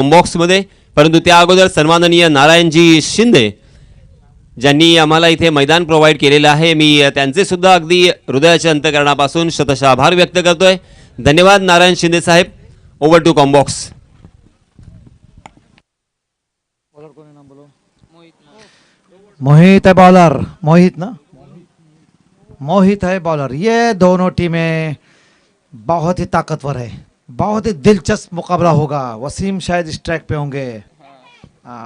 बॉक्समध्ये, परंतु त्या अगोदर सन्माननीय नारायणजी शिंदे ज्यांनी आम्हाला इथे मैदान प्रोव्हाइड केलेलं आहे, मी त्यांचे सुद्धा अगदी हृदयाच्या अंतःकरणापासून शतशः आभार व्यक्त करतोय. धन्यवाद नारायण शिंदे साहेब. Over to combox. मोहित है बॉलर, मोहित ना, मोहित है बॉलर. ये दोनों टीमें बहुत ही ताकतवर है, बहुत ही दिलचस्प मुकाबला होगा. वसीम शायद इस ट्रैक पे होंगे.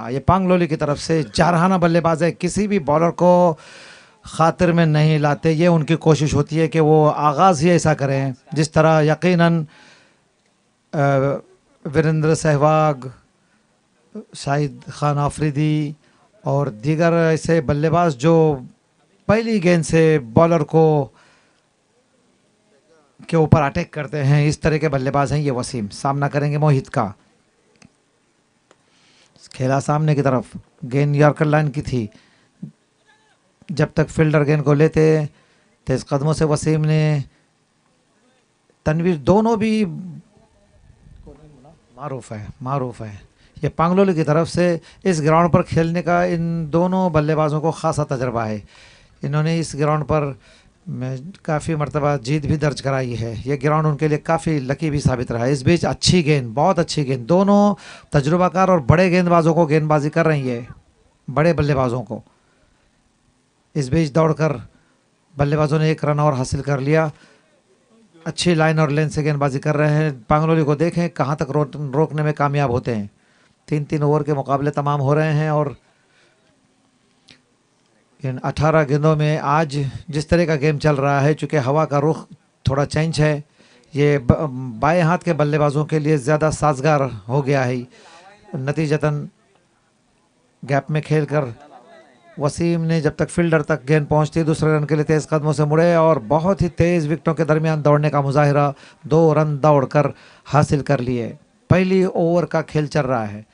ये पांगलोली की तरफ से जारहाना बल्लेबाज है, किसी भी बॉलर को खातिर में नहीं लाते. ये उनकी कोशिश होती है कि वो आगाज़ ही ऐसा करें जिस तरह यकीनन वीरेंद्र सहवाग, शाहिद खान आफरीदी और दीगर ऐसे बल्लेबाज जो पहली गेंद से बॉलर को के ऊपर अटैक करते हैं, इस तरह के बल्लेबाज हैं ये वसीम. सामना करेंगे मोहित का. खेला सामने की तरफ, गेंद यॉर्कर लाइन की थी. जब तक फील्डर गेंद को लेते तेज कदमों से वसीम ने, तनवीर, दोनों भी मारूफ है. ये पांगलोली की तरफ से इस ग्राउंड पर खेलने का इन दोनों बल्लेबाजों को खासा तजर्बा है. इन्होंने इस ग्राउंड पर काफ़ी मरतबा जीत भी दर्ज कराई है. ये ग्राउंड उनके लिए काफ़ी लकी भी साबित रहा है. इस बीच अच्छी गेंद, बहुत अच्छी गेंद, दोनों तजुर्बाकार और बड़े गेंदबाजों को गेंदबाजी कर रही है, बड़े बल्लेबाजों को. इस बीच दौड़कर बल्लेबाजों ने एक रन और हासिल कर लिया. अच्छी लाइन और लेंथ से गेंदबाजी कर रहे हैं. पांगलोली को देखें कहाँ तक रोकने में कामयाब होते हैं. 3-3 ओवर के मुकाबले तमाम हो रहे हैं और इन 18 गेंदों में आज जिस तरह का गेम चल रहा है, चूँकि हवा का रुख थोड़ा चेंज है, ये बाएं हाथ के बल्लेबाजों के लिए ज़्यादा साजगार हो गया है. नतीजतन गैप में खेलकर वसीम ने जब तक फील्डर तक गेंद पहुंचती, दूसरे रन के लिए तेज़ कदमों से मुड़े और बहुत ही तेज़ विकेटों के दरमियान दौड़ने का मुजाहिरा 2 रन दौड़कर हासिल कर लिए. पहली ओवर का खेल चल रहा है.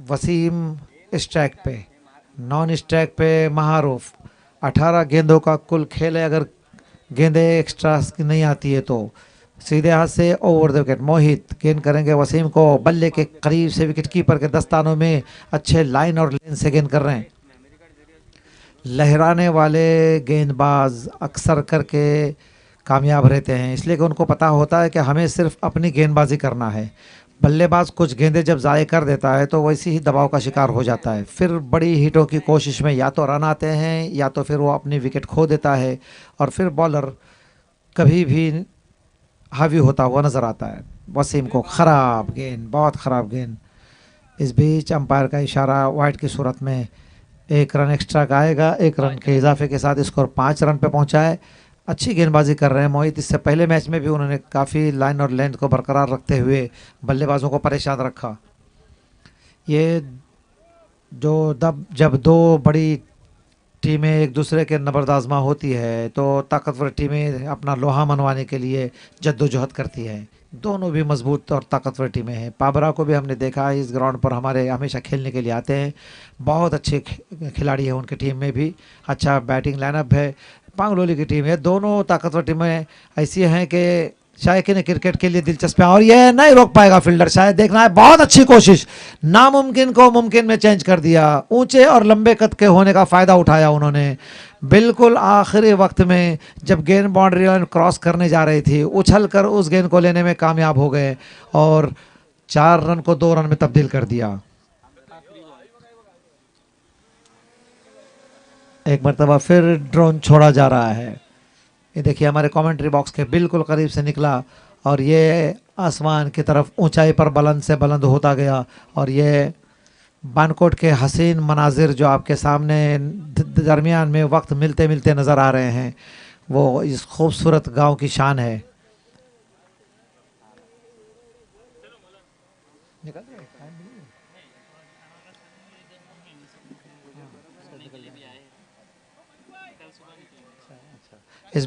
वसीम स्ट्राइक पे, नॉन स्ट्राइक पे महारूफ. 18 गेंदों का कुल खेल है. अगर गेंदें एक्स्ट्रा नहीं आती है तो सीधे हाथ से ओवर द विकेट. मोहित गेंद करेंगे वसीम को, बल्ले के करीब से विकेट कीपर के दस्तानों में अच्छे लाइन और लेन से गेंद कर रहे हैं. लहराने वाले गेंदबाज अक्सर करके कामयाब रहते हैं, इसलिए कि उनको पता होता है कि हमें सिर्फ अपनी गेंदबाजी करना है. बल्लेबाज कुछ गेंदें जब ज़ाय कर देता है तो वैसे ही दबाव का शिकार हो जाता है. फिर बड़ी हिटों की कोशिश में या तो रन आते हैं या तो फिर वो अपनी विकेट खो देता है और फिर बॉलर कभी भी हावी होता हुआ नज़र आता है. वसीम को ख़राब गेंद, बहुत ख़राब गेंद. इस बीच अंपायर का इशारा वाइड की सूरत में 1 रन एक्स्ट्रा का आएगा. 1 रन के इजाफे के साथ स्कोर 5 रन पे पहुंचा है. अच्छी गेंदबाजी कर रहे हैं मोहित. इससे पहले मैच में भी उन्होंने काफ़ी लाइन और लेंथ को बरकरार रखते हुए बल्लेबाजों को परेशान रखा. ये जब 2 बड़ी टीमें एक दूसरे के नबरदाजमा होती है तो ताकतवर टीमें अपना लोहा मनवाने के लिए जद्दोजहद करती है. दोनों भी मजबूत और ताकतवर टीमें हैं. पाबरा को भी हमने देखा है, इस ग्राउंड पर हमारे हमेशा खेलने के लिए आते हैं. बहुत अच्छे खिलाड़ी हैं उनकी टीम में भी. अच्छा बैटिंग लाइनअप है. पांगलोली की टीम है. दोनों ताकतवर टीमें ऐसी हैं कि शायद ने क्रिकेट के लिए दिलचस्प है और ये नहीं रोक पाएगा फील्डर. शायद देखना है, बहुत अच्छी कोशिश. नामुमकिन को मुमकिन में चेंज कर दिया. ऊंचे और लंबे कद के होने का फ़ायदा उठाया उन्होंने. बिल्कुल आखिरी वक्त में जब गेंद बाउंड्री लाइन क्रॉस करने जा रही थी, उछल कर उस गेंद को लेने में कामयाब हो गए और 4 रन को 2 रन में तब्दील कर दिया. एक मरतबा फिर ड्रोन छोड़ा जा रहा है. ये देखिए हमारे कमेंट्री बॉक्स के बिल्कुल करीब से निकला और ये आसमान की तरफ ऊंचाई पर बुलंद से बुलंद होता गया और ये बानकोट के हसीन मनाजिर जो आपके सामने दरमियान में वक्त मिलते मिलते नज़र आ रहे हैं, वो इस खूबसूरत गांव की शान है. इस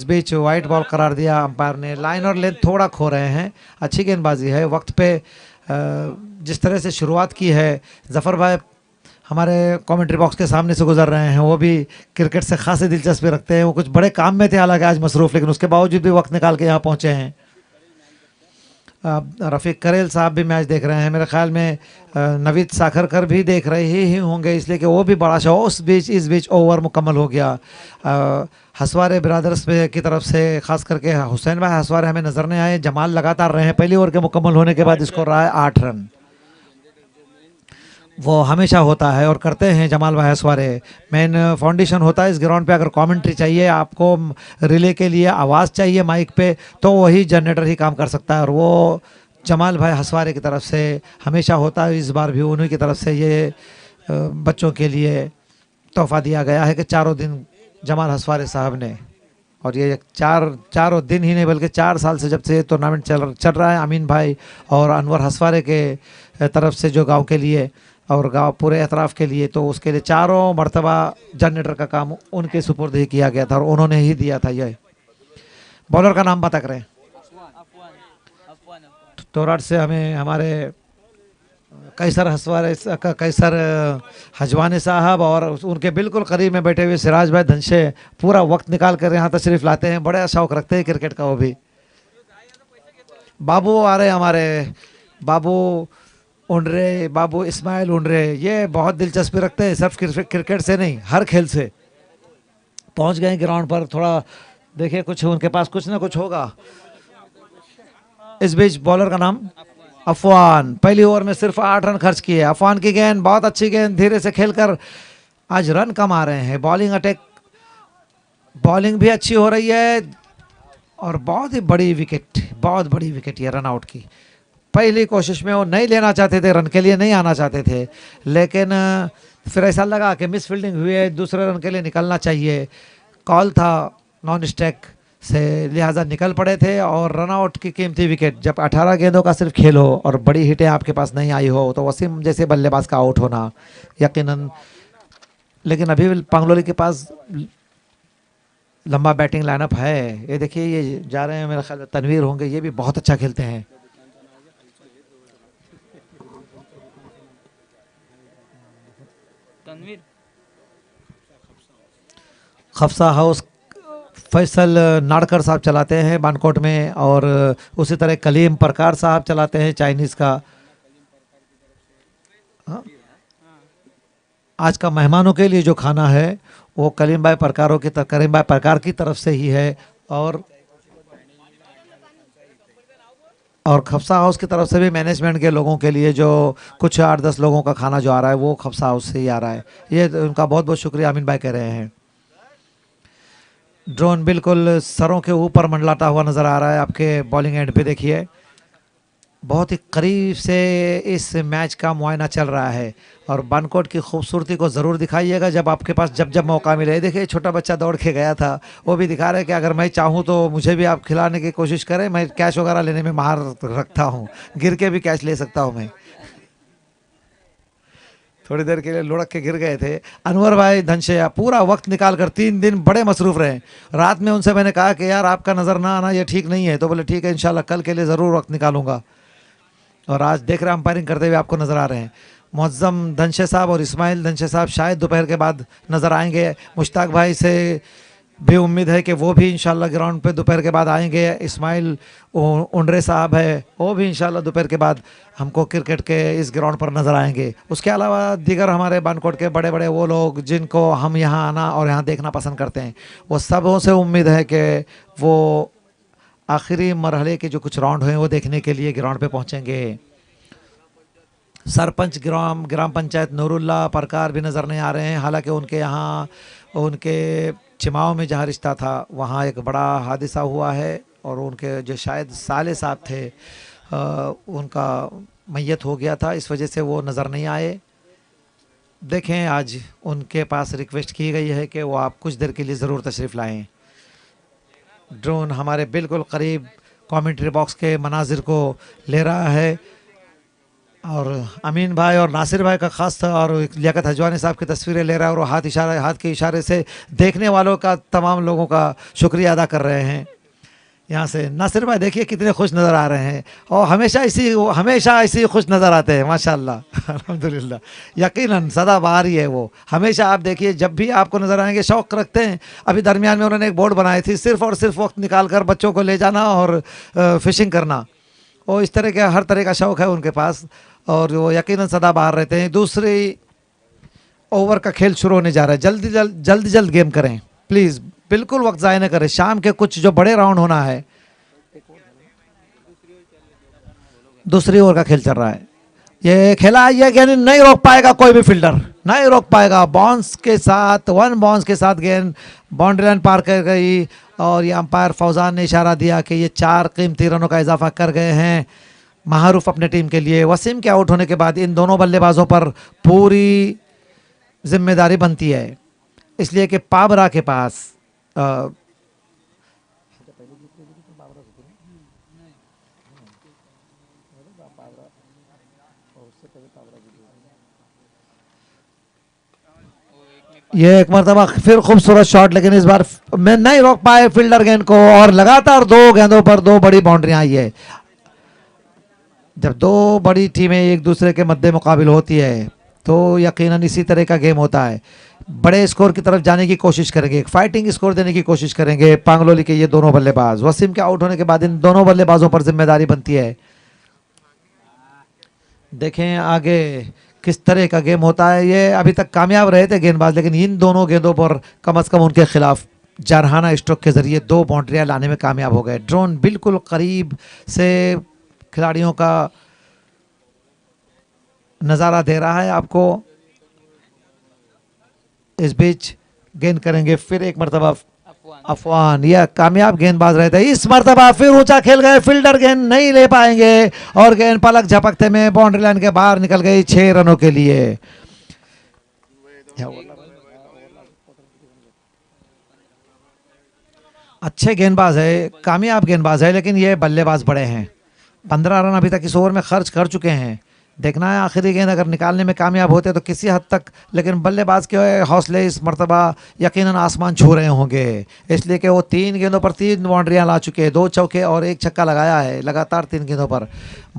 बीच वाइट बॉल करार दिया अंपायर ने. लाइन और लेंथ थोड़ा खो रहे हैं. अच्छी गेंदबाजी है. वक्त पे जिस तरह से शुरुआत की है, जफ़र भाई हमारे कमेंट्री बॉक्स के सामने से गुजर रहे हैं, वो भी क्रिकेट से खासी दिलचस्पी रखते हैं. वो कुछ बड़े काम में थे हालांकि आज मसरूफ़, लेकिन उसके बावजूद भी वक्त निकाल के यहाँ पहुँचे हैं. रफ़ीक करेल साहब भी मैच देख रहे हैं, मेरे ख्याल में नवीद साखरकर भी देख रहे ही होंगे, इसलिए कि वो भी बड़ा शो उस बीच इस बीच ओवर मुकम्मल हो गया। हसवारे ब्रदर्स की तरफ से खास करके हुसैन भाई हसवारे हमें नज़र नहीं आए, जमाल लगातार रहे हैं। पहली ओवर के मुकम्मल होने के बाद स्कोर रहा है 8 रन। वो हमेशा होता है और करते हैं जमाल भाई हसवारे। मेन फाउंडेशन होता है इस ग्राउंड पे। अगर कमेंट्री चाहिए आपको, रिले के लिए आवाज़ चाहिए माइक पे, तो वही जनरेटर ही काम कर सकता है, और वो जमाल भाई हसवारे की तरफ से हमेशा होता है। इस बार भी उन्हीं की तरफ से ये बच्चों के लिए तोहफा दिया गया है कि चारों दिन जमाल हसवारे साहब ने, और ये चारों दिन ही नहीं बल्कि 4 साल से जब से टूर्नामेंट चल रहा है, अमीन भाई और अनवर हसवारे के तरफ से जो गांव के लिए और गांव पूरे अतराफ़ के लिए, तो उसके लिए 4 मरतबा जनरेटर का काम उनके सुपुर्द ही किया गया था और उन्होंने ही दिया था। ये बॉलर का नाम बता करें। तोराट से हमें हमारे कैसर हजवानी साहब और उनके बिल्कुल करीब में बैठे हुए सिराज भाई धनशे पूरा वक्त निकाल कर यहाँ तशरीफ़ लाते हैं। बड़ा शौक़ रखते हैं क्रिकेट का वो भी। बाबू आ रहे हमारे बाबू उंडरे, बाबू इस्माइल उंडरे, ये बहुत दिलचस्पी रखते हैं, सिर्फ क्रिकेट से नहीं हर खेल से। पहुंच गए ग्राउंड पर, थोड़ा देखिए कुछ उनके पास कुछ ना कुछ होगा। इस बीच बॉलर का नाम अफवान, पहली ओवर में सिर्फ 8 रन खर्च किए। अफवान की गेंद बहुत अच्छी गेंद, धीरे से खेलकर आज रन कम आ रहे हैं। बॉलिंग अटैक, बॉलिंग भी अच्छी हो रही है और बहुत ही बड़ी विकेट, बहुत बड़ी विकेट ये रन आउट की। पहली कोशिश में वो नहीं लेना चाहते थे, रन के लिए नहीं आना चाहते थे, लेकिन फिर ऐसा लगा कि मिस फील्डिंग हुई है, दूसरे रन के लिए निकलना चाहिए। कॉल था नॉन स्ट्राइक से, लिहाजा निकल पड़े थे और रन आउट की कीमती विकेट। जब 18 गेंदों का सिर्फ खेल हो और बड़ी हिटें आपके पास नहीं आई हो, तो वसीम जैसे बल्लेबाज का आउट होना यकीनन। लेकिन अभी पांगलोली के पास लंबा बैटिंग लाइनअप है। ये देखिए ये जा रहे हैं, मेरा ख्याल तनवीर होंगे, ये भी बहुत अच्छा खेलते हैं। खफसा हाउस फैसल नाड़कर साहब चलाते हैं बानकोट में, और उसी तरह कलीम परकार साहब चलाते हैं चाइनीज़ का। आज का मेहमानों के लिए जो खाना है वो करीम भाई परकार की तरफ से ही है, और खफसा हाउस की तरफ से भी मैनेजमेंट के लोगों के लिए जो कुछ 8-10 लोगों का खाना जो आ रहा है वो खफसा हाउस से ही आ रहा है। ये उनका बहुत बहुत शुक्रिया अमीन भाई कह रहे हैं। ड्रोन बिल्कुल सरों के ऊपर मंडलाता हुआ नज़र आ रहा है आपके बॉलिंग एंड पे। देखिए बहुत ही करीब से इस मैच का मुआयना चल रहा है, और बानकोट की खूबसूरती को ज़रूर दिखाइएगा जब आपके पास जब मौका मिले। देखिए छोटा बच्चा दौड़ के गया था, वो भी दिखा रहे हैं कि अगर मैं चाहूँ तो मुझे भी आप खिलाने की कोशिश करें, मैं कैश वगैरह लेने में माहिर रखता हूँ, गिर के भी कैश ले सकता हूँ मैं। थोड़ी देर के लिए लुढ़क के गिर गए थे। अनवर भाई धनशे पूरा वक्त निकाल कर 3 दिन बड़े मसरूफ़ रहे। रात में उनसे मैंने कहा कि यार आपका नज़र ना आना ये ठीक नहीं है, तो बोले ठीक है इंशाल्लाह कल के लिए ज़रूर वक्त निकालूंगा, और आज देख रहे हैं अंपायरिंग करते हुए आपको नज़र आ रहे हैं। मुअज्जम धनशे साहब और इस्माइल धनशे साहब शायद दोपहर के बाद नज़र आएंगे। मुश्ताक भाई से भी उम्मीद है कि वो भी इंशाल्लाह ग्राउंड पे दोपहर के बाद आएंगे। इस्माइल उंडरे साहब है, वो भी इंशाल्लाह दोपहर के बाद हमको क्रिकेट के इस ग्राउंड पर नज़र आएंगे। उसके अलावा दीगर हमारे बानकोट के बड़े बड़े वो लोग जिनको हम यहाँ आना और यहाँ देखना पसंद करते हैं, वो सबों से उम्मीद है कि वो आखिरी मरहले के जो कुछ राउंड हुए वो देखने के लिए ग्राउंड पे पहुँचेंगे। सरपंच ग्राम पंचायत नूरुल्लाह परकार भी नज़र नहीं आ रहे हैं, हालांकि उनके यहाँ उनके चिमाव में जहाँ रिश्ता था वहाँ एक बड़ा हादसा हुआ है, और उनके जो शायद साले साहब थे उनका मैयत हो गया था, इस वजह से वो नज़र नहीं आए। देखें आज उनके पास रिक्वेस्ट की गई है कि वो आप कुछ देर के लिए ज़रूर तशरीफ़ लाएं। ड्रोन हमारे बिल्कुल करीब कमेंट्री बॉक्स के मनाजिर को ले रहा है, और अमीन भाई और नासिर भाई का ख़ास था, और लियाकत हजवानी साहब की तस्वीरें ले रहा है, और वो हाथ के इशारे से देखने वालों का तमाम लोगों का शुक्रिया अदा कर रहे हैं। यहाँ से नासिर भाई देखिए कितने खुश नज़र आ रहे हैं, और हमेशा ऐसी खुश नज़र आते हैं माशाल्लाह अल्हम्दुलिल्लाह। यकीनन सदाबहार ही है वो, हमेशा आप देखिए जब भी आपको नज़र आएंगे शौक़ रखते हैं। अभी दरमियान में उन्होंने एक बोर्ड बनाई थी, सिर्फ़ और सिर्फ वक्त निकाल कर बच्चों को ले जाना और फ़िशिंग करना, वो इस तरह के हर तरह का शौक़ है उनके पास, और वो यकीनन सदा बाहर रहते हैं। दूसरी ओवर का खेल शुरू होने जा रहा है। जल्दी गेम करें प्लीज़, बिल्कुल वक्त ज़ाया न करें। शाम के कुछ जो बड़े राउंड होना है, दूसरी ओवर का खेल चल रहा है। ये खेला, ये गेंद नहीं रोक पाएगा कोई भी फील्डर, नहीं रोक पाएगा। बाउंस के साथ, 1 बाउंस के साथ गेंद बाउंड्री लाइन पार कर गई, और ये अंपायर फौजान ने इशारा दिया कि ये 4 कीमती रनों का इजाफा कर गए हैं महारूफ अपने टीम के लिए। वसीम के आउट होने के बाद इन दोनों बल्लेबाजों पर पूरी जिम्मेदारी बनती है, इसलिए कि पाबरा के पास ये एक मरतबा फिर खूबसूरत शॉट, लेकिन इस बार मैं नहीं रोक पाए फील्डर गेंद को, और लगातार 2 गेंदों पर 2 बड़ी बाउंड्रियां आई है। जब 2 बड़ी टीमें एक दूसरे के मद्दे मुकाबिल होती है तो यकीनन इसी तरह का गेम होता है। बड़े स्कोर की तरफ जाने की कोशिश करेंगे, एक फाइटिंग स्कोर देने की कोशिश करेंगे पांगलोली के ये दोनों बल्लेबाज। वसीम के आउट होने के बाद इन दोनों बल्लेबाजों पर जिम्मेदारी बनती है। देखें आगे किस तरह का गेम होता है। ये अभी तक कामयाब रहे थे गेंदबाज, लेकिन इन दोनों गेंदों पर कम से कम उनके खिलाफ जारहाना स्ट्रोक के जरिए 2 बाउंड्रियां लाने में कामयाब हो गए। ड्रोन बिल्कुल करीब से खिलाड़ियों का नज़ारा दे रहा है आपको। इस बीच गेंद करेंगे फिर एक मरतबा अफवान, यह कामयाब गेंदबाज रहते हैं। इस मरतबा फिर ऊंचा खेल गए, फील्डर गेंद नहीं ले पाएंगे, और गेंद पलक झपकते में बाउंड्री लाइन के बाहर निकल गई 6 रनों के लिए। अच्छे गेंदबाज है, कामयाब गेंदबाज है, लेकिन ये बल्लेबाज बड़े हैं। 15 रन अभी तक इस ओवर में खर्च कर चुके हैं। देखना है आखिरी गेंद अगर निकालने में कामयाब होते तो किसी हद तक, लेकिन बल्लेबाज के हौसले इस मरतबा यकीनन आसमान छू रहे होंगे, इसलिए कि वो 3 गेंदों पर 3 बाउंड्रियां ला चुके हैं, 2 चौके और 1 छक्का लगाया है लगातार 3 गेंदों पर।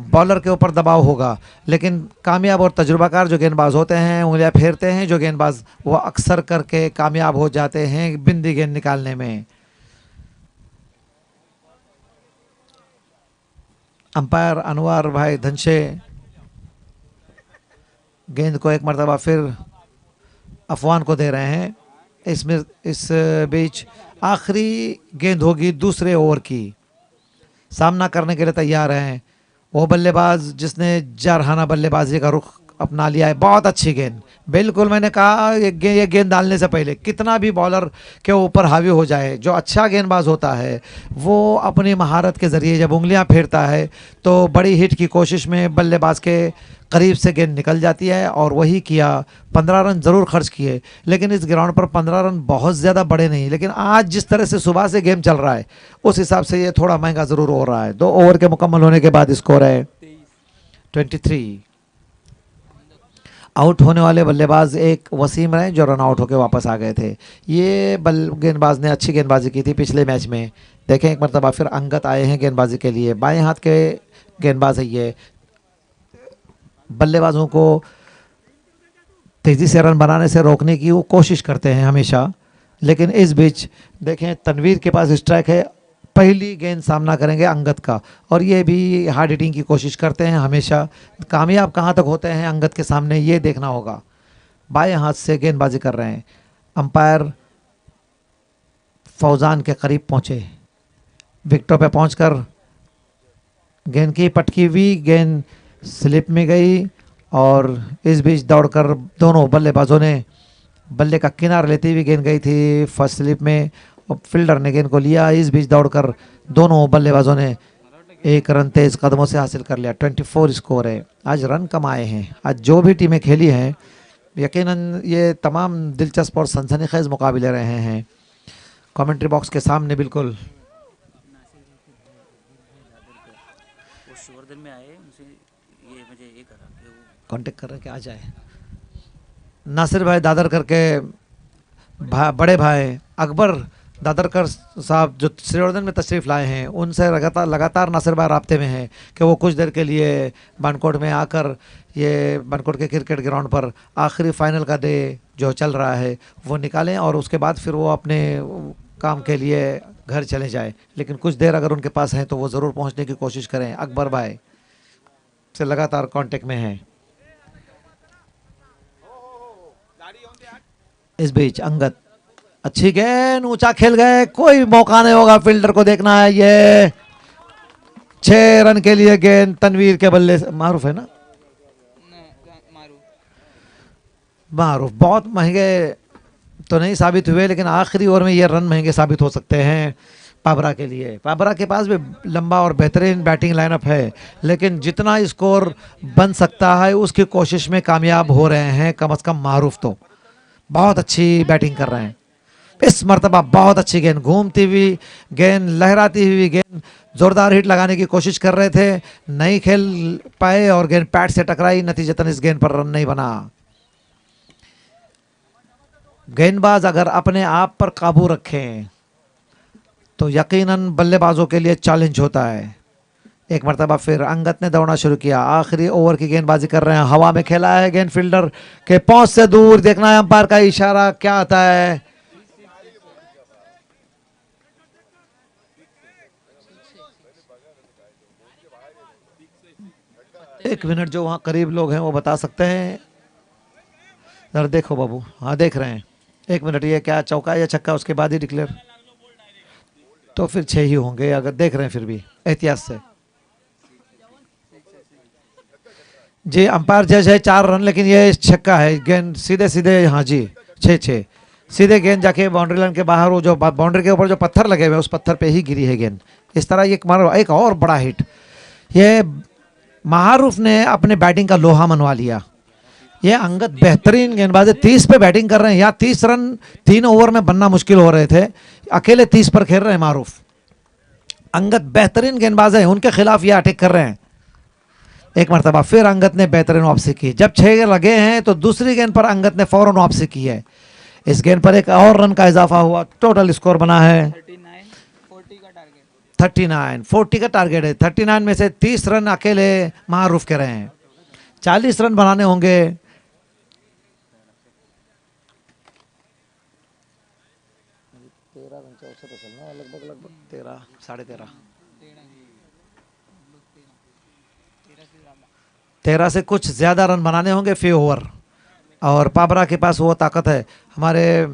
बॉलर के ऊपर दबाव होगा, लेकिन कामयाब और तजुर्बाकार जो गेंदबाज होते हैं, उंगलियां फेरते हैं जो गेंदबाज, वो अक्सर करके कामयाब हो जाते हैं बिंदी गेंद निकालने में। अंपायर अनवर भाई धनशे गेंद को एक मरतबा फिर अफवान को दे रहे हैं। इसमें इस बीच आखिरी गेंद होगी दूसरे ओवर की। सामना करने के लिए तैयार हैं वो बल्लेबाज जिसने जारहाना बल्लेबाजी का रुख अपना लिया है। बहुत अच्छी गेंद, बिल्कुल मैंने कहा ये गेंद डालने से पहले कितना भी बॉलर के ऊपर हावी हो जाए, जो अच्छा गेंदबाज होता है वो अपनी महारत के ज़रिए जब उंगलियां फेरता है तो बड़ी हिट की कोशिश में बल्लेबाज के करीब से गेंद निकल जाती है, और वही किया। 15 रन ज़रूर खर्च किए, लेकिन इस ग्राउंड पर 15 रन बहुत ज़्यादा बड़े नहीं, लेकिन आज जिस तरह से सुबह से गेम चल रहा है उस हिसाब से ये थोड़ा महंगा ज़रूर हो रहा है। 2 ओवर के मुकम्मल होने के बाद स्कोर है 23। आउट होने वाले बल्लेबाज एक वसीम रहे जो रन आउट होकर वापस आ गए थे। ये गेंदबाज ने अच्छी गेंदबाजी की थी पिछले मैच में। देखें एक मरतबा फिर अंगत आए हैं गेंदबाजी के लिए। बाएं हाथ के गेंदबाज है ये, बल्लेबाजों को तेज़ी से रन बनाने से रोकने की वो कोशिश करते हैं हमेशा, लेकिन इस बीच देखें तनवीर के पास स्ट्राइक है। पहली गेंद सामना करेंगे अंगत का, और ये भी हार्ड हिटिंग की कोशिश करते हैं हमेशा। कामयाब कहाँ तक होते हैं अंगत के सामने ये देखना होगा। बाएं हाथ से गेंदबाजी कर रहे हैं। अंपायर फौजान के करीब पहुँचे, विकेटों पे पहुंचकर गेंद की पटकी हुई, गेंद स्लिप में गई, और इस बीच दौड़कर दोनों बल्लेबाजों ने बल्ले का किनारा लेती हुई गेंद गई थी फर्स्ट स्लिप में, और फील्डर ने गेंद को लिया। इस बीच दौड़कर दोनों बल्लेबाजों ने 1 रन तेज कदमों से हासिल कर लिया। 24 स्कोर है। आज रन कम आए हैं। आज जो भी टीमें खेली हैं यकीनन ये तमाम दिलचस्प और सनसनीखेज मुकाबले रहे हैं। कमेंट्री बॉक्स के सामने बिल्कुल कांटेक्ट कर रहे कि आ जाए। नासिर भाई दादर करके बड़े भाई अकबर दादरकर साहब जो श्रीवर्धन में तशरीफ़ लाए हैं, उनसे लगातार नासिर भाई राब्ते में हैं कि वो कुछ देर के लिए बनकोट में आकर ये बनकोट के क्रिकेट ग्राउंड पर आखिरी फाइनल का डे जो चल रहा है वो निकालें, और उसके बाद फिर वो अपने काम के लिए घर चले जाए, लेकिन कुछ देर अगर उनके पास है तो वो ज़रूर पहुंचने की कोशिश करें। अकबर भाई से लगातार कांटेक्ट में हैं। इस बीच अंगद अच्छी गेंद, ऊंचा खेल गए, कोई मौका नहीं होगा, फील्डर को देखना है। ये 6 रन के लिए गेंद तनवीर के बल्ले से। मारूफ है ना, मारूफ बहुत महंगे तो नहीं साबित हुए, लेकिन आखिरी ओवर में ये रन महंगे साबित हो सकते हैं पाबरा के लिए। पाबरा के पास भी लंबा और बेहतरीन बैटिंग लाइनअप है, लेकिन जितना स्कोर बन सकता है उसकी कोशिश में कामयाब हो रहे हैं कम से कम मारूफ। तो बहुत अच्छी बैटिंग कर रहे हैं इस मर्तबा, बहुत अच्छी गेंद, घूमती हुई गेंद, लहराती हुई गेंद, जोरदार हिट लगाने की कोशिश कर रहे थे, नहीं खेल पाए और गेंद पैड से टकराई, नतीजतन इस गेंद पर रन नहीं बना। गेंदबाज अगर अपने आप पर काबू रखें तो यकीनन बल्लेबाजों के लिए चैलेंज होता है। एक मरतबा फिर अंगद ने दौड़ना शुरू किया, आखिरी ओवर की गेंदबाजी कर रहे हैं, हवा में खेला है गेंद, फील्डर के पहुंच से दूर, देखना है अंपायर का इशारा क्या आता है। एक मिनट, जो वहां करीब लोग हैं वो बता सकते हैं। जरा देखो बाबू, हाँ देख रहे हैं, एक मिनट, ये क्या चौका या छक्का, उसके बाद ही डिक्लेयर, तो फिर 6 ही होंगे अगर देख रहे हैं फिर भी एहतियात से। जी अंपायर जज है 4 रन, लेकिन ये छक्का है, गेंद सीधे सीधे, हाँ जी 6 सीधे गेंद जाके बाउंड्री लाइन के बाहर, वो जो बाउंड्री के ऊपर जो पत्थर लगे हुए उस पत्थर पे ही गिरी है गेंद। इस तरह ये एक और बड़ा हिट, ये मारूफ ने अपने बैटिंग का लोहा मनवा लिया। ये अंगद बेहतरीन गेंदबाज है, 30 पे बैटिंग कर रहे हैं, या 30 रन 3 ओवर में बनना मुश्किल हो रहे थे, अकेले 30 पर खेल रहे हैं मारूफ। अंगद बेहतरीन गेंदबाज है, उनके खिलाफ ये अटैक कर रहे हैं। एक मरतबा फिर अंगद ने बेहतरीन वापसी की, जब 6 लगे हैं तो दूसरी गेंद पर अंगद ने फौरन वापसी की है। इस गेंद पर एक और रन का इजाफा हुआ, टोटल स्कोर बना है 39, 40 का टारगेट है। 39 में से 30 रन अकेले मारूफ के रहे हैं, 40 रन बनाने होंगे। लगभग 13, साढ़े 13 से कुछ ज्यादा रन बनाने होंगे फी ओवर, और पाबरा के पास वो ताकत है। हमारे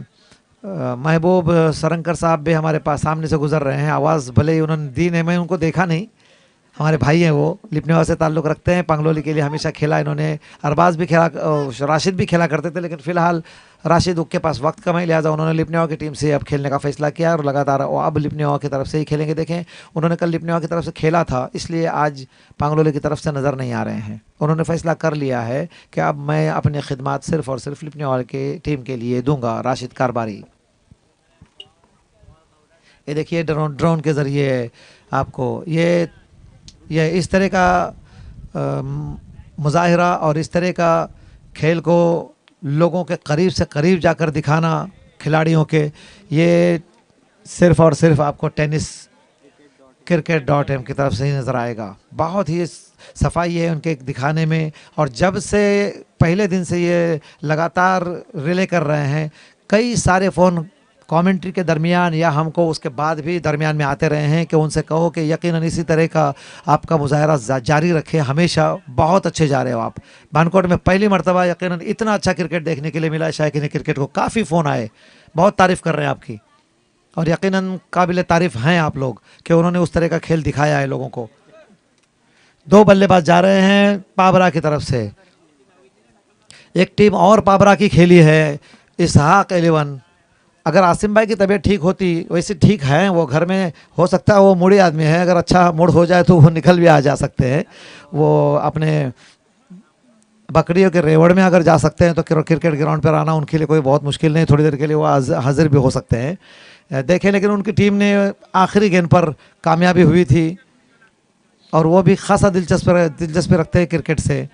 महबूब सरंकर साहब भी हमारे पास सामने से गुजर रहे हैं, आवाज़ भले ही उन्होंने दी नहीं, मैं उनको देखा नहीं, हमारे भाई हैं वो, लिपनेवा से ताल्लुक़ रखते हैं, पांगलोली के लिए हमेशा खेला इन्होंने, अरबाज भी खेला, राशिद भी खेला करते थे, लेकिन फ़िलहाल राशिद के पास वक्त कम है, लिहाजा उन्होंने लिपनेवा की टीम से अब खेलने का फैसला किया और लगातार अब लिपनेवा की तरफ से ही खेलेंगे। देखें, उन्होंने कल लिपनेवा की तरफ से खेला था, इसलिए आज पांगलोली की तरफ से नज़र नहीं आ रहे हैं। उन्होंने फैसला कर लिया है कि अब मैं अपनी खिदमत सिर्फ़ और सिर्फ लिपनेवा की टीम के लिए दूंगा। राशिद कारबारी, ये देखिए ड्रोन के ज़रिए आपको ये इस तरह का मुजाहिरा और इस तरह का खेल को लोगों के करीब से करीब जाकर दिखाना खिलाड़ियों के, ये सिर्फ़ और सिर्फ आपको टेनिस cricket.m की तरफ से ही नज़र आएगा। बहुत ही सफाई है उनके दिखाने में, और जब से पहले दिन से ये लगातार रिले कर रहे हैं, कई सारे फ़ोन कमेंट्री के दरमियान या हमको उसके बाद भी दरमियान में आते रहे हैं कि उनसे कहो कि यकीनन इसी तरह का आपका मुजाहरा जारी रखें, हमेशा बहुत अच्छे जा रहे हो आप। बानकोट में पहली मरतबा यकीनन इतना अच्छा क्रिकेट देखने के लिए मिला, शायकीन क्रिकेट को काफ़ी फ़ोन आए, बहुत तारीफ़ कर रहे हैं आपकी, और यकीनन काबिल तारीफ़ हैं आप लोग कि उन्होंने उस तरह का खेल दिखाया है लोगों को। 2 बल्लेबाज जा रहे हैं पाबरा की तरफ से, एक टीम और पाबरा की खेली है इसहाक 11। अगर आसिम भाई की तबीयत ठीक होती, वैसे ठीक है, वो घर में हो सकता है, वो मूडी आदमी है, अगर अच्छा मूड हो जाए तो वो निकल भी आ जा सकते हैं, वो अपने बकरियों के रेवड़ में अगर जा सकते हैं तो क्रिकेट ग्राउंड पर आना उनके लिए कोई बहुत मुश्किल नहीं, थोड़ी देर के लिए वो हाजिर भी हो सकते हैं। देखें, लेकिन उनकी टीम ने आखिरी गेंद पर कामयाबी हुई थी, और वो भी खासा दिलचस्पी रखते हैं क्रिकेट से,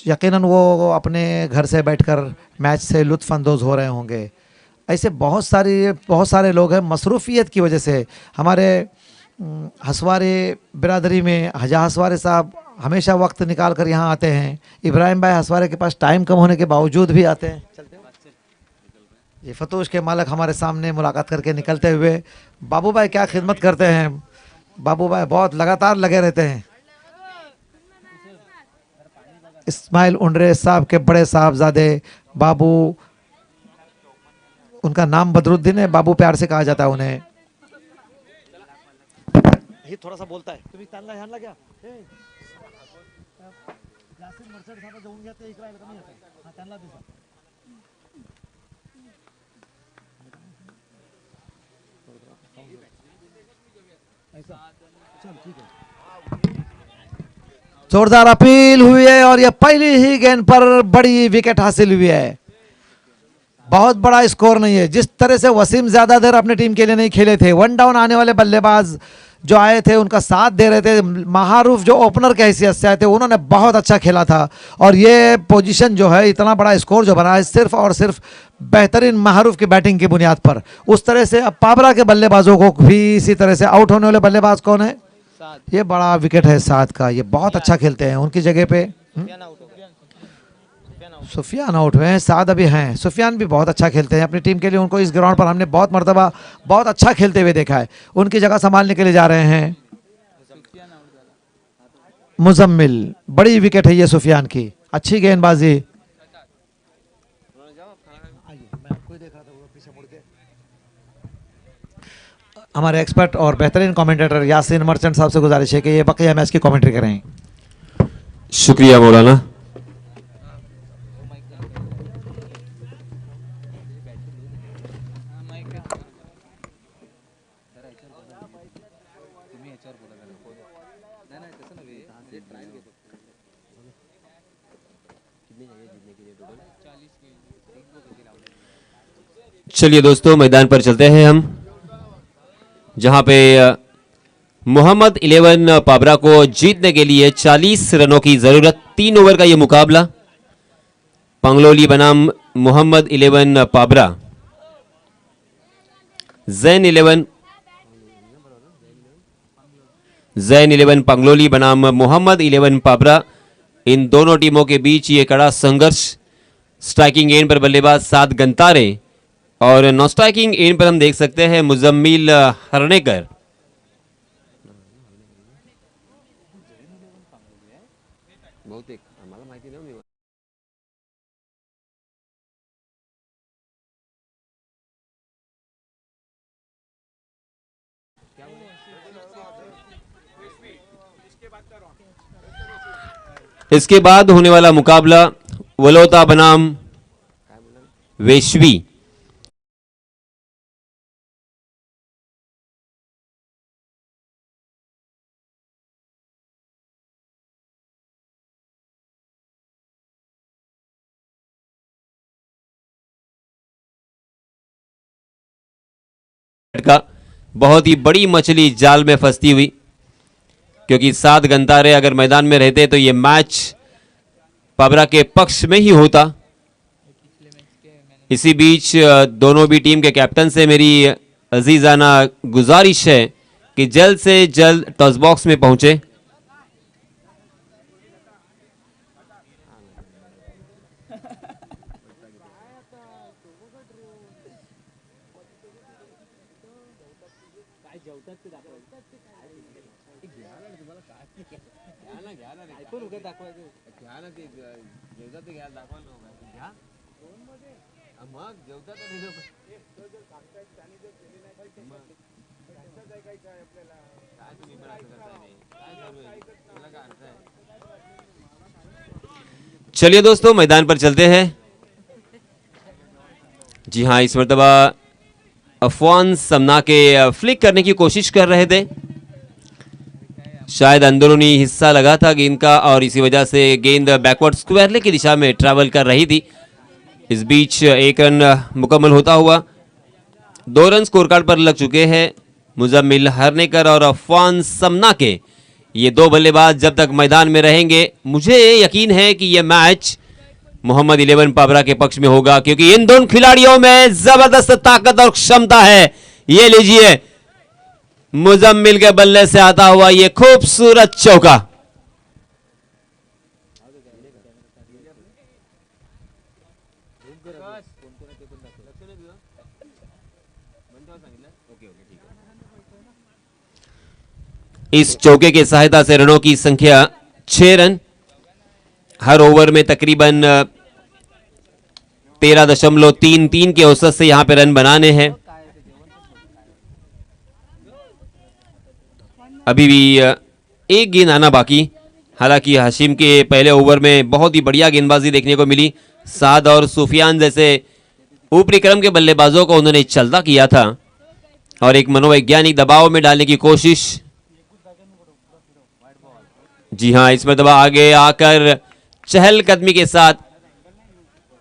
यकीनन वो अपने घर से बैठकर मैच से लुत्फ़अंदोज़ हो रहे होंगे। ऐसे बहुत सारे लोग हैं, मसरूफ़ियत की वजह से। हमारे हसवारे बिरादरी में हजा हसवारे साहब हमेशा वक्त निकाल कर यहाँ आते हैं, इब्राहिम भाई हसवारे के पास टाइम कम होने के बावजूद भी आते हैं। ये फतूश के मालिक हमारे सामने मुलाकात करके निकलते हुए। बाबू भाई क्या खिदमत करते हैं, बाबू भाई बहुत लगातार लगे रहते हैं। इस्माइल उंडरे साहब के बड़े साहबजादे बाबू, उनका नाम बदरुद्दीन है, बाबू प्यार से कहा जाता है उन्हें। ये थोड़ा सा बोलता है, तुम्ही तानला ह्यांना घ्या, यासीन मर्चंट साहब जाऊन घ्या, ते इकरायला कमी येतं. हा त्यांना दिसा. ऐसा चल ठीक है. जोरदार अपील हुई है और यह पहली ही गेंद पर बड़ी विकेट हासिल हुई है। बहुत बड़ा स्कोर नहीं है, जिस तरह से वसीम ज्यादा देर अपनी टीम के लिए नहीं खेले थे, वन डाउन आने वाले बल्लेबाज जो आए थे उनका साथ दे रहे थे, महारूफ जो ओपनर के हैसियत से आए थे उन्होंने बहुत अच्छा खेला था। और ये पोजीशन जो है, इतना बड़ा स्कोर जो बना है सिर्फ और सिर्फ बेहतरीन महारूफ की बैटिंग की बुनियाद पर। उस तरह से अब पाबरा के बल्लेबाजों को भी इसी तरह से आउट होने वाले बल्लेबाज कौन है, ये बड़ा विकेट है साद का, ये बहुत अच्छा खेलते हैं। उनकी जगह पे सुफियान आउट हुए हैं, साद अभी हैं। सुफियान भी बहुत अच्छा खेलते हैं अपनी टीम के लिए, उनको इस ग्राउंड पर हमने बहुत मर्तबा बहुत अच्छा खेलते हुए देखा है। उनकी जगह संभालने के लिए जा रहे हैं मुजम्मिल। बड़ी विकेट है ये सुफियान की, अच्छी गेंदबाजी। हमारे एक्सपर्ट और बेहतरीन कमेंटेटर यासीन मर्चेंट साहब से गुजारिश है कि ये बकिया मैच की कमेंट्री करें। शुक्रिया मौलाना। चलिए दोस्तों, मैदान पर चलते हैं हम, जहां पे मोहम्मद 11 पाबरा को जीतने के लिए 40 रनों की जरूरत। 3 ओवर का यह मुकाबला। पंगलोली बनाम मोहम्मद 11 पाबरा, जैन 11 पंगलोली बनाम मोहम्मद 11 पाबरा। इन दोनों टीमों के बीच ये कड़ा संघर्ष। स्ट्राइकिंग एंड पर बल्लेबाज साद गंतारे और नॉन स्ट्राइकिंग एंड पर हम देख सकते हैं मुजम्मिल हरनेकर। इसके बाद होने वाला मुकाबला वलोता बनाम वेश्वी। का बहुत ही बड़ी मछली जाल में फंसती हुई, क्योंकि सात गंतारे अगर मैदान में रहते तो ये मैच पाबरा के पक्ष में ही होता। इसी बीच दोनों भी टीम के कैप्टन से मेरी अजीजाना गुजारिश है कि जल्द से जल्द टॉस बॉक्स में पहुंचे। चलिए दोस्तों, मैदान पर चलते हैं। जी हां, इस मर्तबा अफवान समना के फ्लिक करने की कोशिश कर रहे थे, शायद अंदरूनी हिस्सा लगा था गेंद का और इसी वजह से गेंद बैकवर्ड स्क्वायर लेग की दिशा में ट्रैवल कर रही थी। इस बीच 1 रन मुकम्मल होता हुआ 2 रन स्कोर कार्ड पर लग चुके हैं मुजम्मिल हरनेकर और अफवान समना के। ये 2 बल्लेबाज जब तक मैदान में रहेंगे, मुझे यकीन है कि यह मैच मोहम्मद 11 पाबरा के पक्ष में होगा, क्योंकि इन दोनों खिलाड़ियों में जबरदस्त ताकत और क्षमता है। ये लीजिए, मुजम्मिल के बल्ले से आता हुआ ये खूबसूरत चौका। इस चौके की सहायता से रनों की संख्या 6 रन। हर ओवर में तकरीबन 13.33 के औसत से यहां पे रन बनाने हैं। अभी भी एक गेंद आना बाकी। हालांकि हाशिम के पहले ओवर में बहुत ही बढ़िया गेंदबाजी देखने को मिली। साद और सुफियान जैसे ऊपरी क्रम के बल्लेबाजों को उन्होंने चलता किया था और एक मनोवैज्ञानिक दबाव में डालने की कोशिश। जी हां, इस मरतबा आगे आकर चहलकदमी के साथ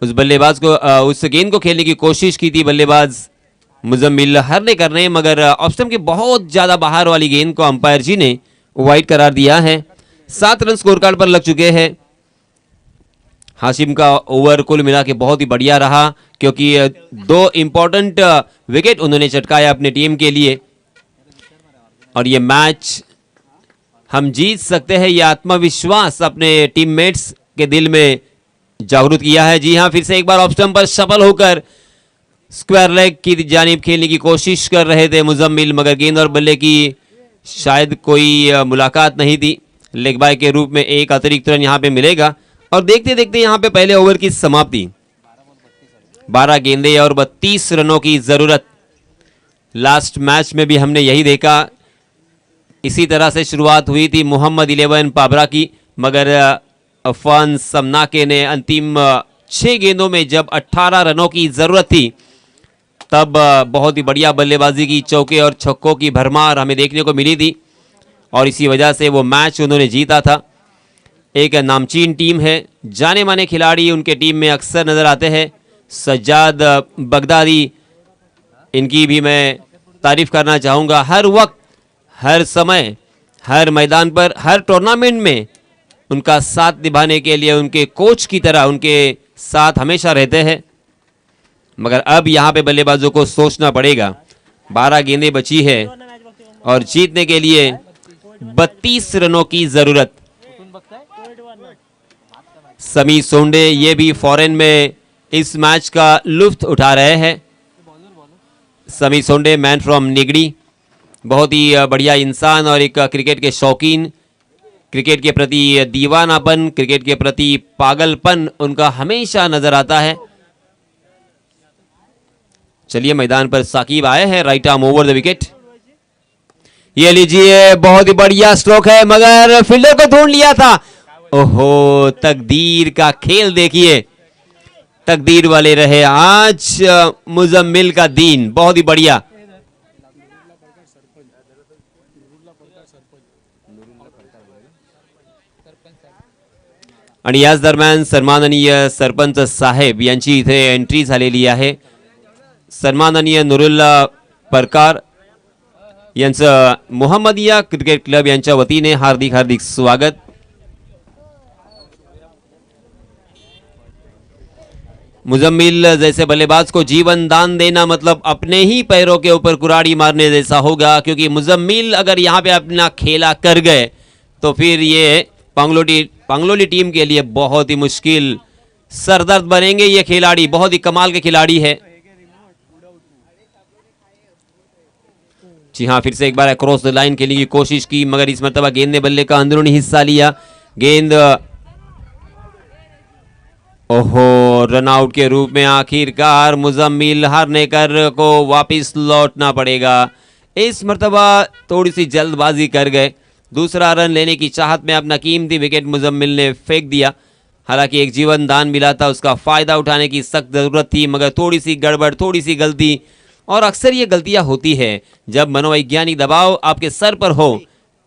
उस बल्लेबाज को उस गेंद को खेलने की कोशिश की थी बल्लेबाज मुजम्मिल। हर ने करने मगर ऑफ स्टंप के बहुत ज्यादा बाहर वाली गेंद को अंपायर जी ने वाइड करार दिया है। 7 रन स्कोर कार्ड पर लग चुके हैं। हाशिम का ओवर कुल मिला के बहुत ही बढ़िया रहा क्योंकि 2 इंपॉर्टेंट विकेट उन्होंने चटकाया अपने टीम के लिए और ये मैच हम जीत सकते हैं। ये आत्मविश्वास अपने टीममेट्स के दिल में जागरूक किया है। जी हां, फिर से एक बार ऑफ स्टंप पर सफल होकर स्क्वायर लेग की जानिब खेलने की कोशिश कर रहे थे मुजम्मिल, मगर गेंद और बल्ले की शायद कोई मुलाकात नहीं थी। लेग बाय के रूप में एक अतिरिक्त रन यहां पे मिलेगा और देखते देखते यहां पे पहले ओवर की समाप्ति। 12 गेंदे और 32 रनों की जरूरत। लास्ट मैच में भी हमने यही देखा। इसी तरह से शुरुआत हुई थी मोहम्मद 11 पाबरा की, मगर अफान समनाके ने अंतिम 6 गेंदों में जब 18 रनों की जरूरत थी तब बहुत ही बढ़िया बल्लेबाजी की, चौके और छक्कों की भरमार हमें देखने को मिली थी और इसी वजह से वो मैच उन्होंने जीता था। एक नामचीन टीम है, जाने माने खिलाड़ी उनके टीम में अक्सर नजर आते हैं। सज्जाद बगदादी, इनकी भी मैं तारीफ करना चाहूँगा। हर वक्त, हर समय, हर मैदान पर, हर टूर्नामेंट में उनका साथ निभाने के लिए उनके कोच की तरह उनके साथ हमेशा रहते हैं। मगर अब यहाँ पे बल्लेबाजों को सोचना पड़ेगा। 12 गेंदें बची है और जीतने के लिए 32 रनों की जरूरत। समी सोंडे ये भी फॉरेन में इस मैच का लुत्फ उठा रहे हैं। समी सोंडे, मैन फ्रॉम निगड़ी, बहुत ही बढ़िया इंसान और एक क्रिकेट के शौकीन, क्रिकेट के प्रति दीवानापन, क्रिकेट के प्रति पागलपन उनका हमेशा नजर आता है। चलिए मैदान पर साकिब आए हैं, right arm over the wicket. ये लीजिए, बहुत ही बढ़िया स्ट्रोक है मगर फील्डर को ढूंढ लिया था। ओहो, तकदीर का खेल देखिए, तकदीर वाले रहे आज मुजम्मिल का दिन। बहुत ही बढ़िया। आणि याच दरम्यान सन्माननीय सरपंच साहेब यांची इथे एंट्री झालेली आहे। सन्माननीय नुरुल्ला परकार यांचं मोहम्मदिया क्रिकेट क्लब यांच्या वतीने हार्दिक हार्दिक स्वागत। मुजम्मिल जैसे बल्लेबाज को जीवन दान देना मतलब अपने ही पैरों के ऊपर कुराड़ी मारने जैसा होगा, क्योंकि मुजम्मिल अगर यहाँ पे अपना खेला कर गए तो फिर ये पांगलोली टीम के लिए बहुत ही मुश्किल सरदर्द बनेंगे। ये खिलाड़ी बहुत ही कमाल के खिलाड़ी है। जी हाँ, फिर से एक बार क्रॉस द लाइन खेलने की कोशिश की मगर इस मरतबा गेंद ने बल्ले का अंदरूनी हिस्सा लिया। गेंद ओहो, रन आउट के रूप में आखिरकार मुजम्मिल हारनेकर को वापस लौटना पड़ेगा। इस मरतबा थोड़ी सी जल्दबाजी कर गए। दूसरा रन लेने की चाहत में अपना कीमती विकेट मुजम्मिल ने फेंक दिया। हालांकि एक जीवन दान मिला था, उसका फायदा उठाने की सख्त जरूरत थी मगर थोड़ी सी गड़बड़, थोड़ी सी गलती, और अक्सर ये गलतियां होती है जब मनोवैज्ञानिक दबाव आपके सर पर हो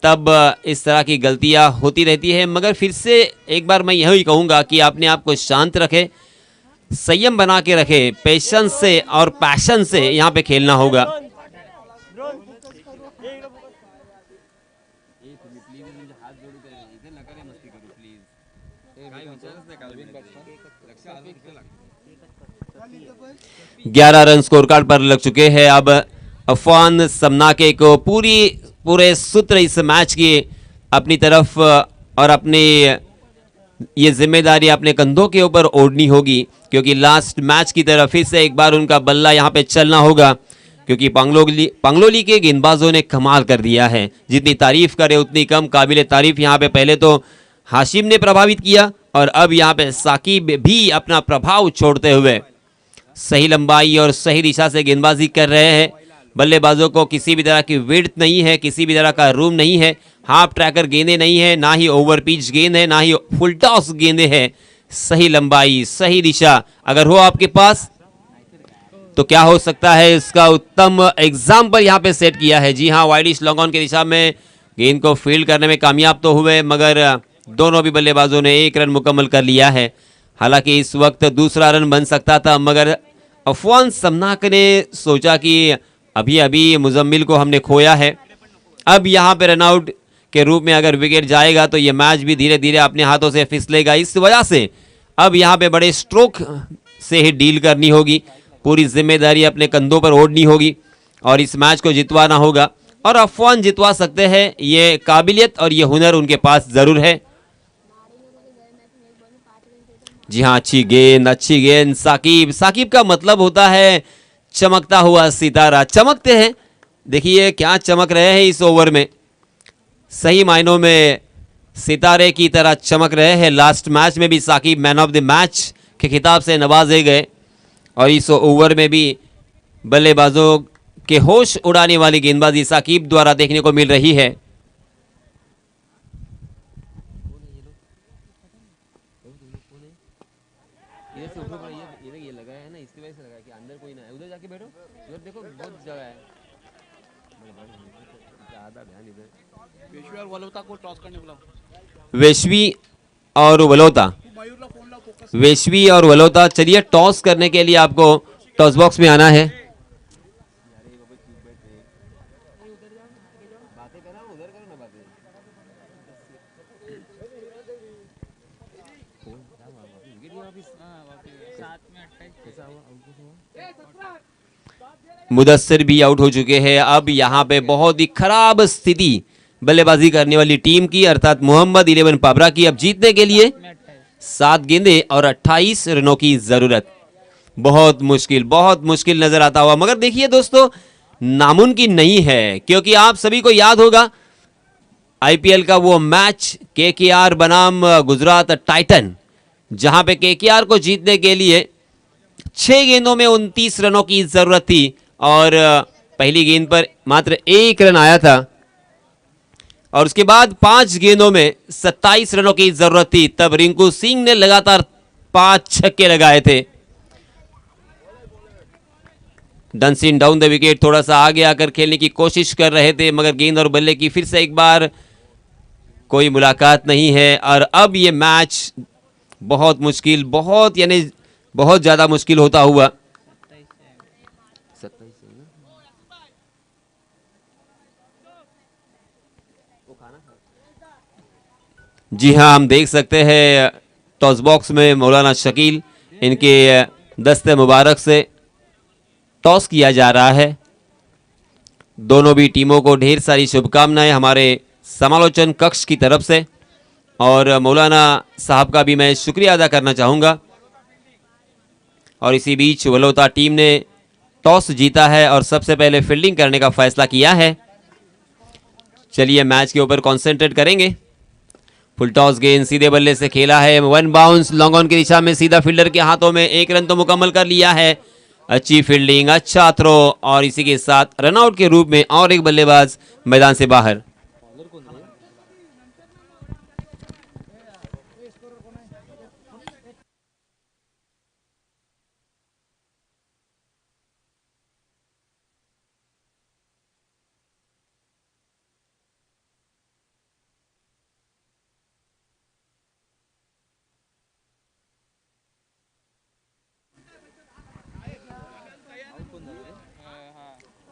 तब इस तरह की गलतियां होती रहती है। मगर फिर से एक बार मैं यही कहूंगा कि अपने आप को शांत रखे, संयम बना के रखे, पेशेंस से और पैशन से यहाँ पे खेलना होगा। ग्यारह रन स्कोर कार्ड पर लग चुके हैं। अब अफान समनाके को पूरे सूत्र इस मैच की अपनी तरफ और अपने ये जिम्मेदारी अपने कंधों के ऊपर ओढ़नी होगी, क्योंकि लास्ट मैच की तरह फिर से एक बार उनका बल्ला यहाँ पे चलना होगा, क्योंकि पांगलोली के गेंदबाजों ने कमाल कर दिया है। जितनी तारीफ करे उतनी कम। काबिल तारीफ यहाँ पे पहले तो हाशिम ने प्रभावित किया और अब यहाँ पे साकिब भी अपना प्रभाव छोड़ते हुए सही लंबाई और सही दिशा से गेंदबाजी कर रहे हैं। बल्लेबाजों को किसी भी तरह की विड्थ नहीं है, किसी भी तरह का रूम नहीं है, हाफ ट्रैकर गेंदें नहीं है, ना ही ओवर पिच गेंद है, ना ही फुल टॉस गेंदें हैं। सही लंबाई, सही दिशा अगर हो आपके पास तो क्या हो सकता है, इसका उत्तम एग्जाम्पल यहाँ पे सेट किया है। जी हाँ, वाइडिश लॉन्ग ऑन की दिशा में गेंद को फील्ड करने में कामयाब तो हुए, मगर दोनों भी बल्लेबाजों ने 1 रन मुकम्मल कर लिया है। हालांकि इस वक्त दूसरा रन बन सकता था, मगर अफवान समनाक ने सोचा कि अभी अभी मुजम्मिल को हमने खोया है, अब यहाँ पे रनआउट के रूप में अगर विकेट जाएगा तो ये मैच भी धीरे धीरे अपने हाथों से फिसलेगा। इस वजह से अब यहाँ पे बड़े स्ट्रोक से ही डील करनी होगी, पूरी जिम्मेदारी अपने कंधों पर ओढ़नी होगी और इस मैच को जितवाना होगा। और अफवान जितवा सकते हैं, ये काबिलियत और ये हुनर उनके पास ज़रूर है। जी हाँ, अच्छी गेंद। साकिब का मतलब होता है चमकता हुआ सितारा। चमकते हैं, देखिए क्या चमक रहे हैं इस ओवर में, सही मायनों में सितारे की तरह चमक रहे हैं। लास्ट मैच में भी Shakib man of the match के खिताब से नवाजे गए और इस ओवर में भी बल्लेबाजों के होश उड़ाने वाली गेंदबाजी साकिब द्वारा देखने को मिल रही है। वेशवी और वलोता, चलिए टॉस करने के लिए आपको टॉस बॉक्स में आना है। मुदस्सिर भी आउट हो चुके हैं। अब यहाँ पे बहुत ही खराब स्थिति बल्लेबाजी करने वाली टीम की, अर्थात मोहम्मद 11 पाबरा की। अब जीतने के लिए 7 गेंदें और 28 रनों की जरूरत। बहुत मुश्किल नजर आता हुआ, मगर देखिए दोस्तों, नामुमकिन नहीं है, क्योंकि आप सभी को याद होगा आईपीएल का वो मैच केकेआर बनाम गुजरात टाइटन, जहां पे केकेआर को जीतने के लिए 6 गेंदों में 29 रनों की जरूरत थी और पहली गेंद पर मात्र 1 रन आया था और उसके बाद 5 गेंदों में 27 रनों की जरूरत थी। तब रिंकू सिंह ने लगातार 5 छक्के लगाए थे। डंसिन डाउन द विकेट थोड़ा सा आगे आकर खेलने की कोशिश कर रहे थे, मगर गेंद और बल्ले की फिर से एक बार कोई मुलाकात नहीं है। और अब ये मैच बहुत मुश्किल, बहुत ज्यादा मुश्किल होता हुआ। जी हाँ, हम देख सकते हैं टॉस बॉक्स में मौलाना शकील, इनके दस्ते मुबारक से टॉस किया जा रहा है। दोनों भी टीमों को ढेर सारी शुभकामनाएं हमारे समालोचन कक्ष की तरफ से, और मौलाना साहब का भी मैं शुक्रिया अदा करना चाहूँगा। और इसी बीच वलोता टीम ने टॉस जीता है और सबसे पहले फील्डिंग करने का फैसला किया है। चलिए मैच के ऊपर कॉन्सेंट्रेट करेंगे। फुल टॉस गेंद सीधे बल्ले से खेला है, 1 बाउंस लॉन्ग ऑन की दिशा में सीधा फील्डर के हाथों में, 1 रन तो मुकम्मल कर लिया है। अच्छी फील्डिंग, अच्छा थ्रो और इसी के साथ रनआउट के रूप में और एक बल्लेबाज मैदान से बाहर।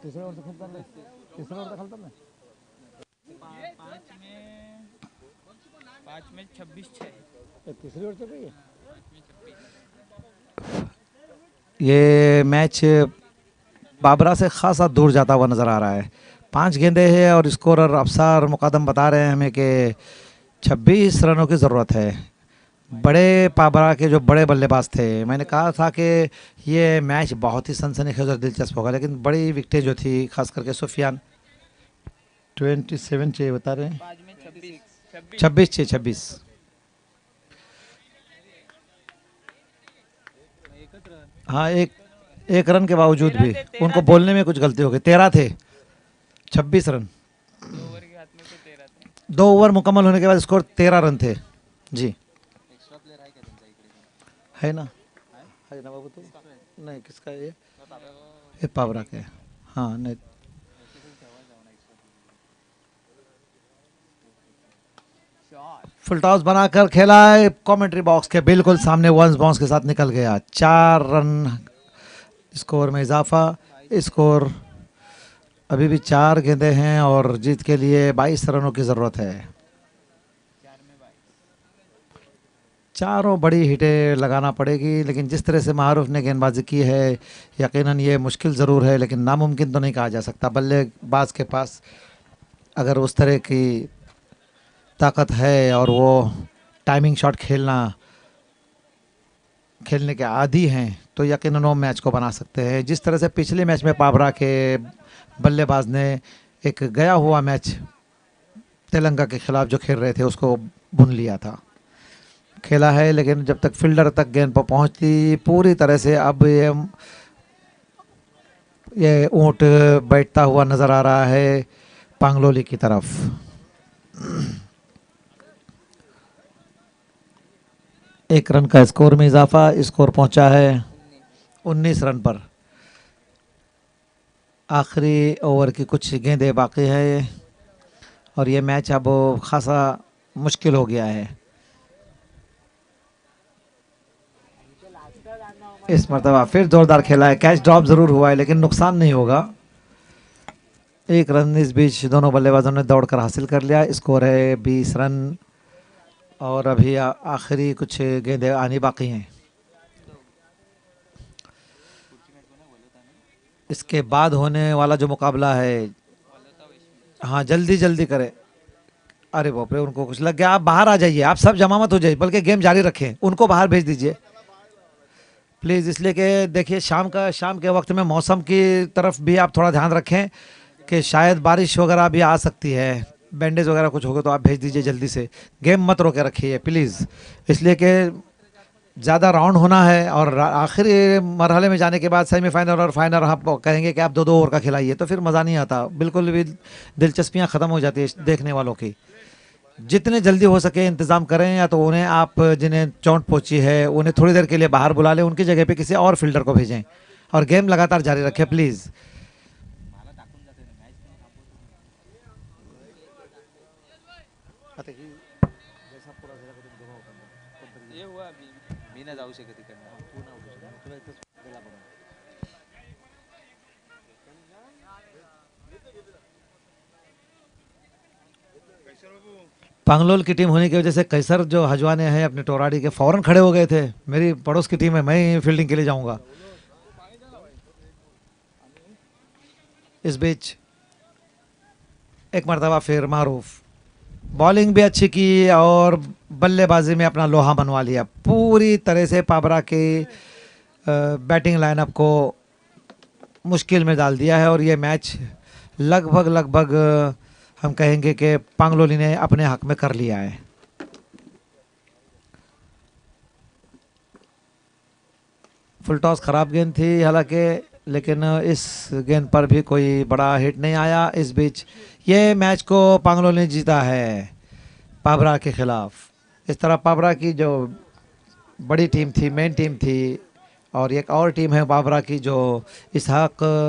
तीसरे ओवर से खेलता है, तीसरे ओवर से खेलता है। 5 में 26-6 तीसरी ओवर से गई है। ये मैच बाबरा से खासा दूर जाता हुआ नजर आ रहा है। 5 गेंदे हैं और स्कोरर अफसार मुकदम बता रहे हैं हमें कि 26 रनों की ज़रूरत है। बड़े पाबरा के जो बड़े बल्लेबाज थे, मैंने कहा था कि ये मैच बहुत ही सनसनीखेज और दिलचस्प होगा, लेकिन बड़ी विकेटें जो थी खास करके सुफियान 27 चाहिए बता रहे हैं, 26 हाँ, एक रन के बावजूद भी उनको बोलने में कुछ गलती हो गई। 13 थे, 26 रन, 2 ओवर मुकम्मल होने के बाद स्कोर 13 रन थे जी। है ना बाबू, तो नहीं किसका ये पावरा के, हाँ नहीं फुल टॉस बनाकर खेला है, कमेंट्री बॉक्स के बिल्कुल सामने वंस बाउंस के साथ निकल गया। 4 रन स्कोर में इजाफा। स्कोर अभी भी 4 गेंदें हैं और जीत के लिए 22 रनों की ज़रूरत है। चारों बड़ी हिटें लगाना पड़ेगी, लेकिन जिस तरह से मारूफ ने गेंदबाजी की है यकीनन ये मुश्किल ज़रूर है, लेकिन नामुमकिन तो नहीं कहा जा सकता। बल्लेबाज के पास अगर उस तरह की ताकत है और वो टाइमिंग शॉट खेलने के आदी हैं तो यकीनन वो मैच को बना सकते हैं। जिस तरह से पिछले मैच में पाबरा के बल्लेबाज ने एक गया हुआ मैच तेलंगाना के खिलाफ जो खेल रहे थे उसको बुन लिया था, खेला है, लेकिन जब तक फील्डर तक गेंद पर पहुंचती पूरी तरह से, अब ये ऊंट बैठता हुआ नज़र आ रहा है पांगलोली की तरफ। एक रन का स्कोर में इजाफा। स्कोर पहुंचा है 19 रन पर। आखिरी ओवर की कुछ गेंदें बाकी है और ये मैच अब खासा मुश्किल हो गया है। इस मरतबा फिर जोरदार खेला है, कैच ड्रॉप ज़रूर हुआ है लेकिन नुकसान नहीं होगा। 1 रन इस बीच दोनों बल्लेबाजों ने दौड़कर हासिल कर लिया। स्कोर है 20 रन और अभी आखिरी कुछ गेंदें आनी बाकी हैं। इसके बाद होने वाला जो मुकाबला है, हाँ जल्दी करे। अरे बाप रे, उनको कुछ लग गया। आप बाहर आ जाइए, आप सब जमा मत हो जाइए, बल्कि गेम जारी रखें, उनको बाहर भेज दीजिए प्लीज़। इसलिए कि देखिए शाम के वक्त में मौसम की तरफ भी आप थोड़ा ध्यान रखें कि शायद बारिश वगैरह भी आ सकती है। बैंडेज वगैरह कुछ होगा तो आप भेज दीजिए जल्दी से, गेम मत रोके रखिए प्लीज़। इसलिए कि ज़्यादा राउंड होना है और आखिरी मरहले में जाने के बाद सेमीफाइनल और फाइनल आप कहेंगे कि आप 2-2 ओवर का खिलाइए तो फिर मज़ा नहीं आता, बिल्कुल भी दिलचस्पियाँ ख़त्म हो जाती है देखने वालों की। जितने जल्दी हो सके इंतज़ाम करें, या तो उन्हें आप जिन्हें चोट पहुंची है उन्हें थोड़ी देर के लिए बाहर बुला लें, उनकी जगह पे किसी और फील्डर को भेजें और गेम लगातार जारी रखें प्लीज़। पांगलोल की टीम होने की वजह से कैसर जो हजवाने हैं अपने टोराडी के फौरन खड़े हो गए थे। मेरी पड़ोस की टीम है, मैं ही फील्डिंग के लिए जाऊंगा। इस बीच एक मरतबा फिर मारूफ बॉलिंग भी अच्छी की और बल्लेबाजी में अपना लोहा मनवा लिया। पूरी तरह से पाबरा के बैटिंग लाइनअप को मुश्किल में डाल दिया है और ये मैच लगभग हम कहेंगे कि पांगलोली ने अपने हक में कर लिया है। फुल टॉस खराब गेंद थी हालांकि, लेकिन इस गेंद पर भी कोई बड़ा हिट नहीं आया। इस बीच ये मैच को पांगलोली ने जीता है पाबरा के खिलाफ। इस तरह पाबरा की जो बड़ी टीम थी, मेन टीम थी, और एक और टीम है पाबरा की जो इसहाक